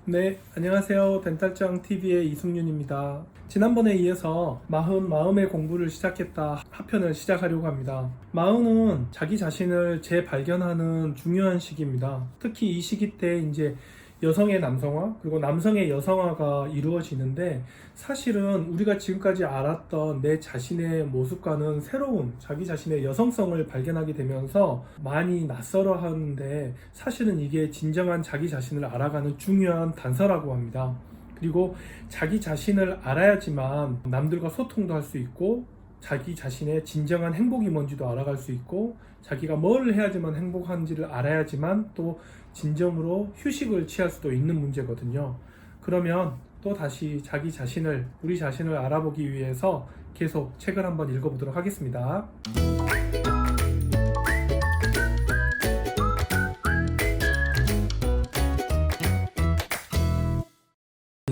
네, 안녕하세요. 덴탈짱TV의 이승윤입니다. 지난번에 이어서 마음의 공부를 시작했다 하편을 시작하려고 합니다. 마흔은 자기 자신을 재발견하는 중요한 시기입니다. 특히 이 시기 때 이제 여성의 남성화 그리고 남성의 여성화가 이루어지는데, 사실은 우리가 지금까지 알았던 내 자신의 모습과는 새로운 자기 자신의 여성성을 발견하게 되면서 많이 낯설어 하는데, 사실은 이게 진정한 자기 자신을 알아가는 중요한 단서라고 합니다. 그리고 자기 자신을 알아야지만 남들과 소통도 할 수 있고, 자기 자신의 진정한 행복이 뭔지도 알아갈 수 있고, 자기가 뭘 해야지만 행복한지를 알아야지만 또 진정으로 휴식을 취할 수도 있는 문제거든요. 그러면 또 다시 자기 자신을, 우리 자신을 알아보기 위해서 계속 책을 한번 읽어보도록 하겠습니다.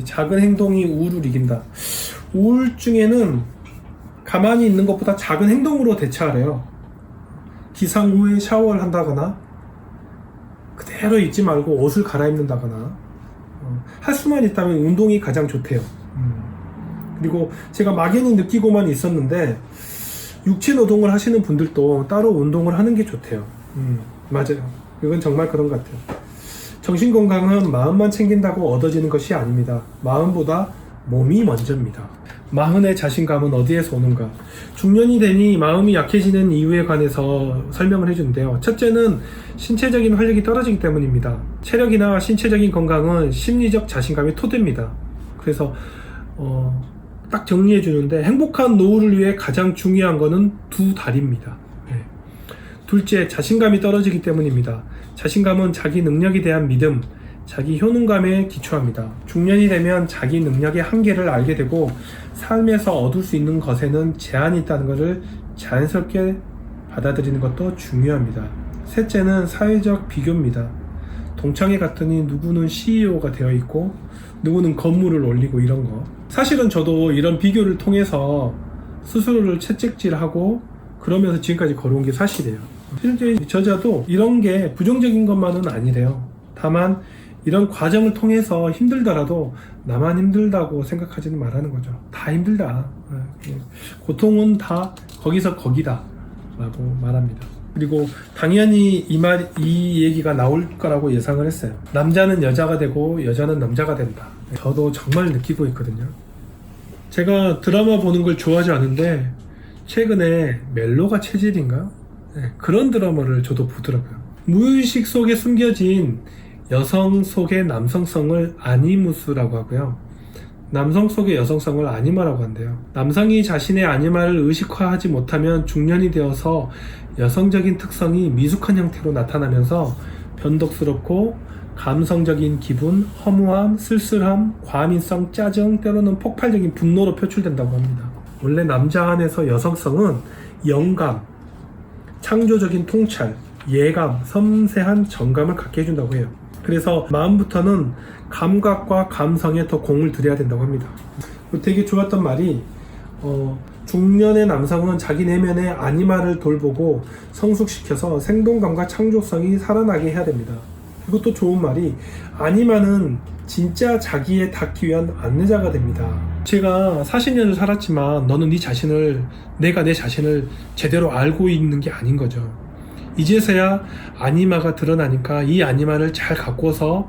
작은 행동이 우울을 이긴다. 우울증에는 가만히 있는 것보다 작은 행동으로 대처하래요. 기상 후에 샤워를 한다거나, 그대로 있지 말고 옷을 갈아입는다거나, 할 수만 있다면 운동이 가장 좋대요. 그리고 제가 막연히 느끼고만 있었는데, 육체 노동을 하시는 분들도 따로 운동을 하는 게 좋대요. 맞아요. 이건 정말 그런 것 같아요. 정신건강은 마음만 챙긴다고 얻어지는 것이 아닙니다. 마음보다 몸이 먼저입니다. 마흔의 자신감은 어디에서 오는가? 중년이 되니 마음이 약해지는 이유에 관해서 설명을 해주는데요. 첫째는 신체적인 활력이 떨어지기 때문입니다. 체력이나 신체적인 건강은 심리적 자신감의 토대입니다. 그래서 딱 정리해 주는데, 행복한 노후를 위해 가장 중요한 거는 두 다리입니다. 네. 둘째, 자신감이 떨어지기 때문입니다. 자신감은 자기 능력에 대한 믿음, 자기 효능감에 기초합니다. 중년이 되면 자기 능력의 한계를 알게 되고, 삶에서 얻을 수 있는 것에는 제한이 있다는 것을 자연스럽게 받아들이는 것도 중요합니다. 셋째는 사회적 비교입니다. 동창회 갔더니 누구는 CEO가 되어 있고 누구는 건물을 올리고 이런 거. 사실은 저도 이런 비교를 통해서 스스로를 채찍질하고 그러면서 지금까지 걸어온 게 사실이에요. 실제 저자도 이런 게 부정적인 것만은 아니래요. 다만 이런 과정을 통해서 힘들더라도 나만 힘들다고 생각하지는 말라는 거죠. 다 힘들다. 고통은 다 거기서 거기다 라고 말합니다. 그리고 당연히 이 얘기가 나올 거라고 예상을 했어요. 남자는 여자가 되고 여자는 남자가 된다. 저도 정말 느끼고 있거든요. 제가 드라마 보는 걸 좋아하지 않은데, 최근에 멜로가 체질인가? 그런 드라마를 저도 보더라고요. 무의식 속에 숨겨진 여성 속의 남성성을 아니무스라고 하고요. 남성 속의 여성성을 아니마라고 한대요. 남성이 자신의 아니마를 의식화하지 못하면 중년이 되어서 여성적인 특성이 미숙한 형태로 나타나면서 변덕스럽고 감성적인 기분, 허무함, 쓸쓸함, 과민성, 짜증, 때로는 폭발적인 분노로 표출된다고 합니다. 원래 남자 안에서 여성성은 영감, 창조적인 통찰, 예감, 섬세한 정감을 갖게 해준다고 해요. 그래서 마음부터는 감각과 감성에 더 공을 들여야 된다고 합니다. 되게 좋았던 말이, 중년의 남성은 자기 내면의 아니마를 돌보고 성숙시켜서 생동감과 창조성이 살아나게 해야 됩니다. 그리고 또 좋은 말이, 아니마는 진짜 자기에 닿기 위한 안내자가 됩니다. 제가 40년을 살았지만 너는 내가 내 자신을 제대로 알고 있는 게 아닌 거죠. 이제서야 아니마가 드러나니까 이 아니마를 잘 가꿔서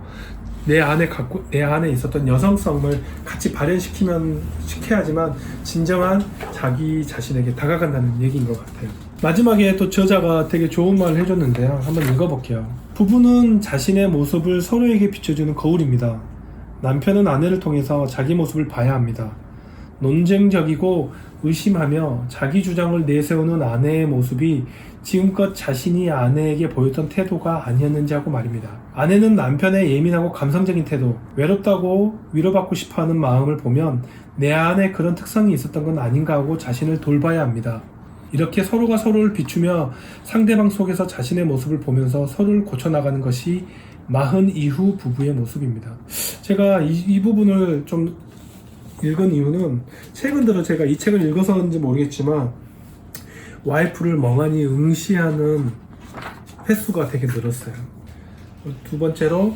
내 안에 있었던 여성성을 같이 발현시켜야지만 진정한 자기 자신에게 다가간다는 얘기인 것 같아요. 마지막에 또 저자가 되게 좋은 말을 해줬는데요. 한번 읽어볼게요. 부부는 자신의 모습을 서로에게 비춰주는 거울입니다. 남편은 아내를 통해서 자기 모습을 봐야 합니다. 논쟁적이고 의심하며 자기 주장을 내세우는 아내의 모습이 지금껏 자신이 아내에게 보였던 태도가 아니었는지 하고 말입니다. 아내는 남편의 예민하고 감성적인 태도, 외롭다고 위로받고 싶어하는 마음을 보면 내 안에 그런 특성이 있었던 건 아닌가 하고 자신을 돌봐야 합니다. 이렇게 서로가 서로를 비추며 상대방 속에서 자신의 모습을 보면서 서로를 고쳐나가는 것이 마흔 이후 부부의 모습입니다. 제가 이 부분을 좀 읽은 이유는, 최근 들어 제가 이 책을 읽어서인지 모르겠지만 와이프를 멍하니 응시하는 횟수가 되게 늘었어요. 두 번째로,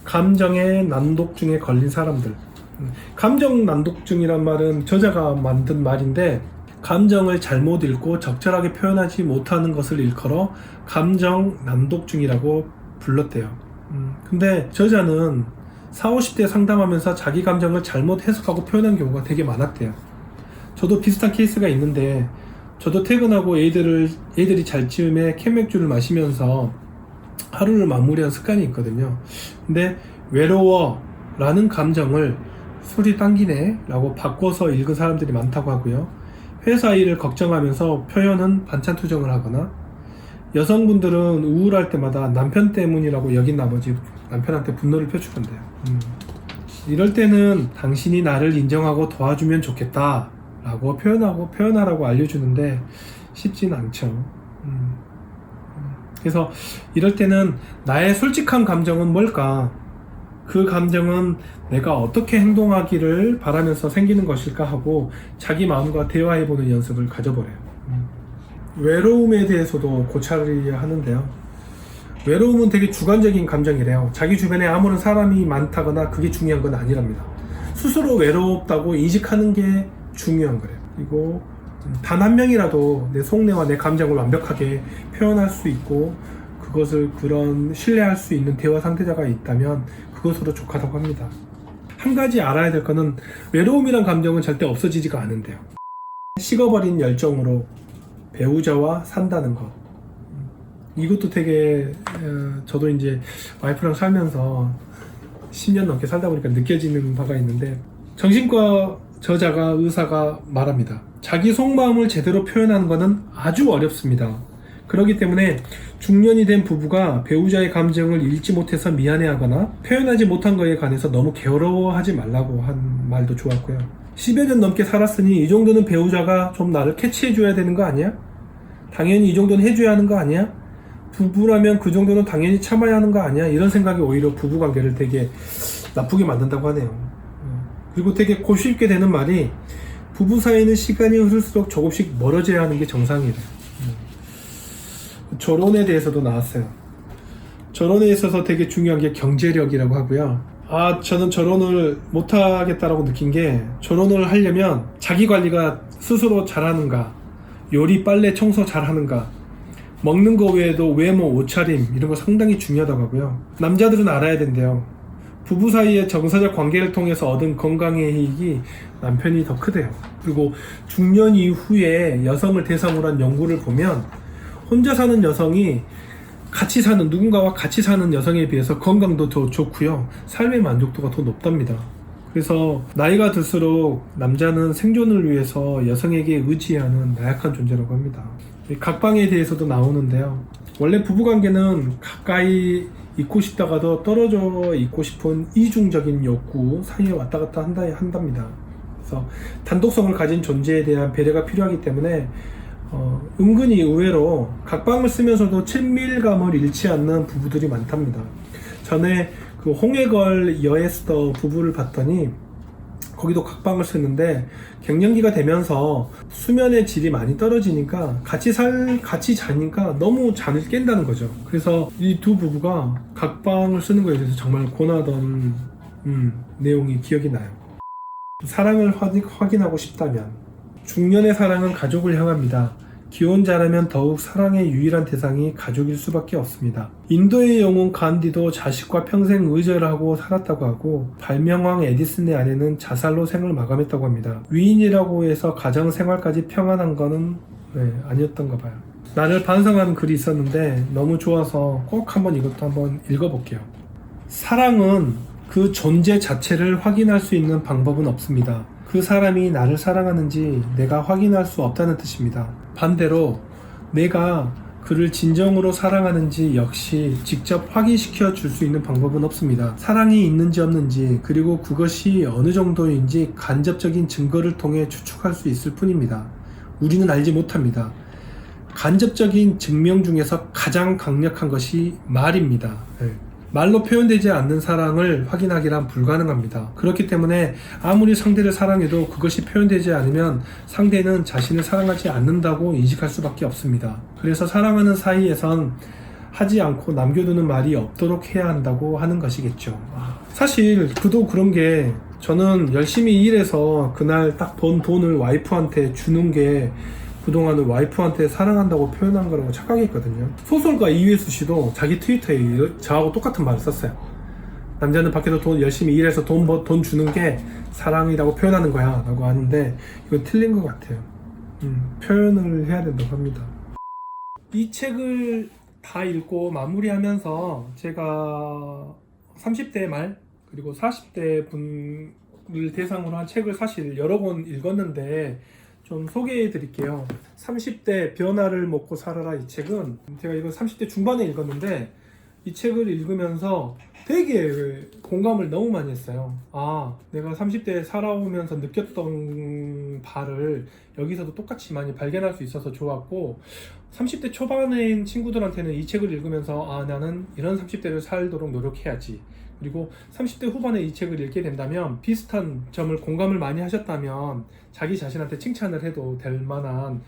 감정의 난독증에 걸린 사람들. 감정 난독증이란 말은 저자가 만든 말인데, 감정을 잘못 읽고 적절하게 표현하지 못하는 것을 일컬어 감정 난독증이라고 불렀대요. 근데 저자는 40, 50대 상담하면서 자기 감정을 잘못 해석하고 표현한 경우가 되게 많았대요. 저도 비슷한 케이스가 있는데, 저도 퇴근하고 애들이 잘 즈음에 캔맥주를 마시면서 하루를 마무리한 습관이 있거든요. 근데 외로워 라는 감정을 술이 당기네 라고 바꿔서 읽은 사람들이 많다고 하고요. 회사 일을 걱정하면서 표현은 반찬 투정을 하거나, 여성분들은 우울할 때마다 남편 때문이라고 여긴 나머지 남편한테 분노를 표출한대요. 이럴 때는 당신이 나를 인정하고 도와주면 좋겠다 라고 표현하라고 알려주는데 쉽진 않죠. 그래서 이럴 때는 나의 솔직한 감정은 뭘까? 그 감정은 내가 어떻게 행동하기를 바라면서 생기는 것일까 하고 자기 마음과 대화해보는 연습을 가져보래요. 외로움에 대해서도 고찰을 하는데요. 외로움은 되게 주관적인 감정이래요. 자기 주변에 아무런 사람이 많다거나 그게 중요한 건 아니랍니다. 스스로 외롭다고 인식하는 게 중요한 거래요. 그리고 단 한 명이라도 내 속내와 내 감정을 완벽하게 표현할 수 있고 그것을 신뢰할 수 있는 대화 상대자가 있다면 그것으로 족하다고 합니다. 한 가지 알아야 될 거는 외로움이란 감정은 절대 없어지지가 않은데요. 식어버린 열정으로 배우자와 산다는 것. 이것도 되게 저도 이제 와이프랑 살면서 10년 넘게 살다 보니까 느껴지는 바가 있는데, 정신과 의사가 말합니다. 자기 속마음을 제대로 표현하는 것은 아주 어렵습니다. 그렇기 때문에 중년이 된 부부가 배우자의 감정을 읽지 못해서 미안해하거나 표현하지 못한 것에 관해서 너무 게으러워하지 말라고 한 말도 좋았고요. 10여 년 넘게 살았으니 이 정도는 배우자가 좀 나를 캐치해줘야 되는 거 아니야? 당연히 이 정도는 해줘야 하는 거 아니야? 부부라면 그 정도는 당연히 참아야 하는 거 아니야? 이런 생각이 오히려 부부관계를 되게 나쁘게 만든다고 하네요. 그리고 되게 고쉽게 되는 말이, 부부 사이는 시간이 흐를수록 조금씩 멀어져야 하는 게 정상이래요. 결혼에 대해서도 나왔어요. 결혼에 있어서 되게 중요한 게 경제력이라고 하고요. 저는 결혼을 못하겠다라고 느낀 게, 결혼을 하려면 자기 관리가 스스로 잘하는가, 요리, 빨래, 청소 잘하는가, 먹는 거 외에도 외모, 옷차림 이런 거 상당히 중요하다고 하고요. 남자들은 알아야 된대요. 부부 사이의 정서적 관계를 통해서 얻은 건강의 이익이 남편이 더 크대요. 그리고 중년 이후에 여성을 대상으로 한 연구를 보면, 혼자 사는 여성이 누군가와 같이 사는 여성에 비해서 건강도 더 좋고요, 삶의 만족도가 더 높답니다. 그래서 나이가 들수록 남자는 생존을 위해서 여성에게 의지하는 나약한 존재라고 합니다. 각방에 대해서도 나오는데요. 원래 부부관계는 가까이 있고 싶다가도 떨어져 있고 싶은 이중적인 욕구 사이에 왔다 갔다 한답니다. 그래서 단독성을 가진 존재에 대한 배려가 필요하기 때문에 은근히 의외로 각방을 쓰면서도 친밀감을 잃지 않는 부부들이 많답니다. 전에 그 홍해걸 여에스더 부부를 봤더니 거기도 각방을 쓰는데, 갱년기가 되면서 수면의 질이 많이 떨어지니까 같이 자니까 너무 잠을 깬다는 거죠. 그래서 이 두 부부가 각방을 쓰는 거에 대해서 정말 권하던 내용이 기억이 나요. 사랑을 확인하고 싶다면, 중년의 사랑은 가족을 향합니다. 기혼자라면 더욱 사랑의 유일한 대상이 가족일 수밖에 없습니다. 인도의 영웅 간디도 자식과 평생 의절하고 살았다고 하고, 발명왕 에디슨의 아내는 자살로 생을 마감했다고 합니다. 위인이라고 해서 가정 생활까지 평안한 거는 아니었던가 봐요. 나를 반성하는 글이 있었는데 너무 좋아서 꼭 이것도 한번 읽어볼게요. 사랑은 그 존재 자체를 확인할 수 있는 방법은 없습니다. 그 사람이 나를 사랑하는지 내가 확인할 수 없다는 뜻입니다. 반대로 내가 그를 진정으로 사랑하는지 역시 직접 확인시켜 줄 수 있는 방법은 없습니다. 사랑이 있는지 없는지, 그리고 그것이 어느 정도인지 간접적인 증거를 통해 추측할 수 있을 뿐입니다. 우리는 알지 못합니다. 간접적인 증명 중에서 가장 강력한 것이 말입니다. 말로 표현되지 않는 사랑을 확인하기란 불가능합니다. 그렇기 때문에 아무리 상대를 사랑해도 그것이 표현되지 않으면 상대는 자신을 사랑하지 않는다고 인식할 수밖에 없습니다. 그래서 사랑하는 사이에선 하지 않고 남겨두는 말이 없도록 해야 한다고 하는 것이겠죠. 사실 그도 그런 게 저는 열심히 일해서 그날 딱 번 돈을 와이프한테 주는 게 그동안은 와이프한테 사랑한다고 표현한 거라고 착각했거든요. 소설가 이회수 씨도 자기 트위터에 저하고 똑같은 말을 썼어요. 남자는 밖에서 돈 열심히 일해서 돈 주는 게 사랑이라고 표현하는 거야 라고 하는데 이건 틀린 것 같아요. 표현을 해야 된다고 합니다. 이 책을 다 읽고 마무리하면서 제가 30대 말 그리고 40대 분을 대상으로 한 책을 사실 여러 권 읽었는데 좀 소개해 드릴게요. 30대 변화를 먹고 살아라. 이 책은 제가 이거 30대 중반에 읽었는데 이 책을 읽으면서 되게 공감을 너무 많이 했어요. 아, 내가 30대 살아오면서 느꼈던 바를 여기서도 똑같이 많이 발견할 수 있어서 좋았고, 30대 초반인 친구들한테는 이 책을 읽으면서 아, 나는 이런 30대를 살도록 노력해야지. 그리고 30대 후반에 이 책을 읽게 된다면 비슷한 점을 공감을 많이 하셨다면 자기 자신한테 칭찬을 해도 될 만한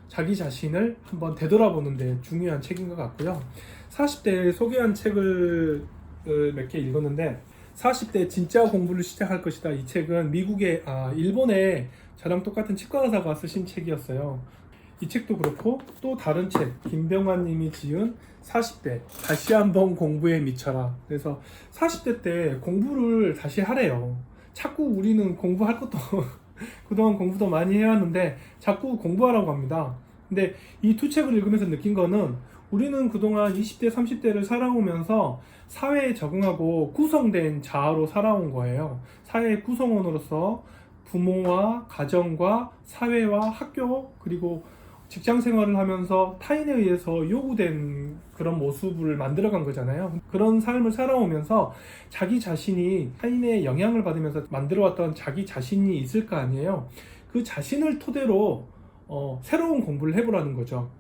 자기 자신을 한번 되돌아보는 데 중요한 책인 것 같고요. 40대에 소개한 책을 몇 개 읽었는데 40대 진짜 공부를 시작할 것이다. 이 책은 일본의 저랑 똑같은 치과 의사가 쓰신 책이었어요. 이 책도 그렇고 또 다른 책 김병환 님이 지은 40대 다시 한번 공부에 미쳐라. 그래서 40대 때 공부를 다시 하래요. 자꾸 우리는 공부할 것도 그동안 공부도 많이 해왔는데 자꾸 공부하라고 합니다. 근데 이 두 책을 읽으면서 느낀 거는 우리는 그동안 20대 30대를 살아오면서 사회에 적응하고 구성된 자아로 살아온 거예요. 사회의 구성원으로서 부모와 가정과 사회와 학교 그리고 직장 생활을 하면서 타인에 의해서 요구된 그런 모습을 만들어간 거잖아요. 그런 삶을 살아오면서 자기 자신이 타인의 영향을 받으면서 만들어왔던 자기 자신이 있을 거 아니에요. 그 자신을 토대로 새로운 공부를 해보라는 거죠.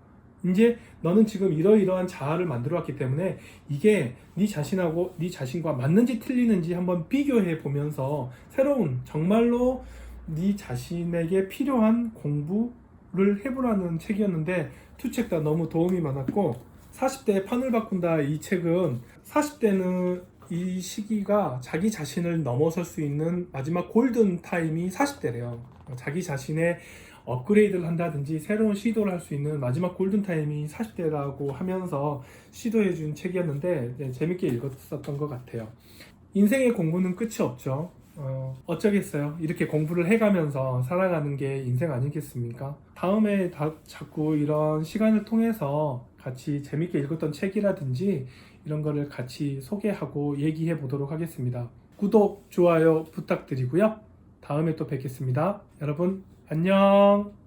이제 너는 지금 이러이러한 자아를 만들어왔기 때문에 이게 네 자신하고 네 자신과 맞는지 틀리는지 한번 비교해 보면서 새로운 정말로 네 자신에게 필요한 공부를 해보라는 책이었는데 두 책 다 너무 도움이 많았고 40대의 판을 바꾼다 이 책은 40대는 이 시기가 자기 자신을 넘어설 수 있는 마지막 골든 타임이 40대래요. 자기 자신의 업그레이드를 한다든지 새로운 시도를 할 수 있는 마지막 골든타임이 40대라고 하면서 시도해준 책이었는데 재밌게 읽었었던 것 같아요. 인생의 공부는 끝이 없죠. 어쩌겠어요. 이렇게 공부를 해가면서 살아가는 게 인생 아니겠습니까? 다음에 자꾸 이런 시간을 통해서 같이 재밌게 읽었던 책이라든지 이런 거를 같이 소개하고 얘기해 보도록 하겠습니다. 구독, 좋아요 부탁드리고요. 다음에 또 뵙겠습니다. 여러분 안녕.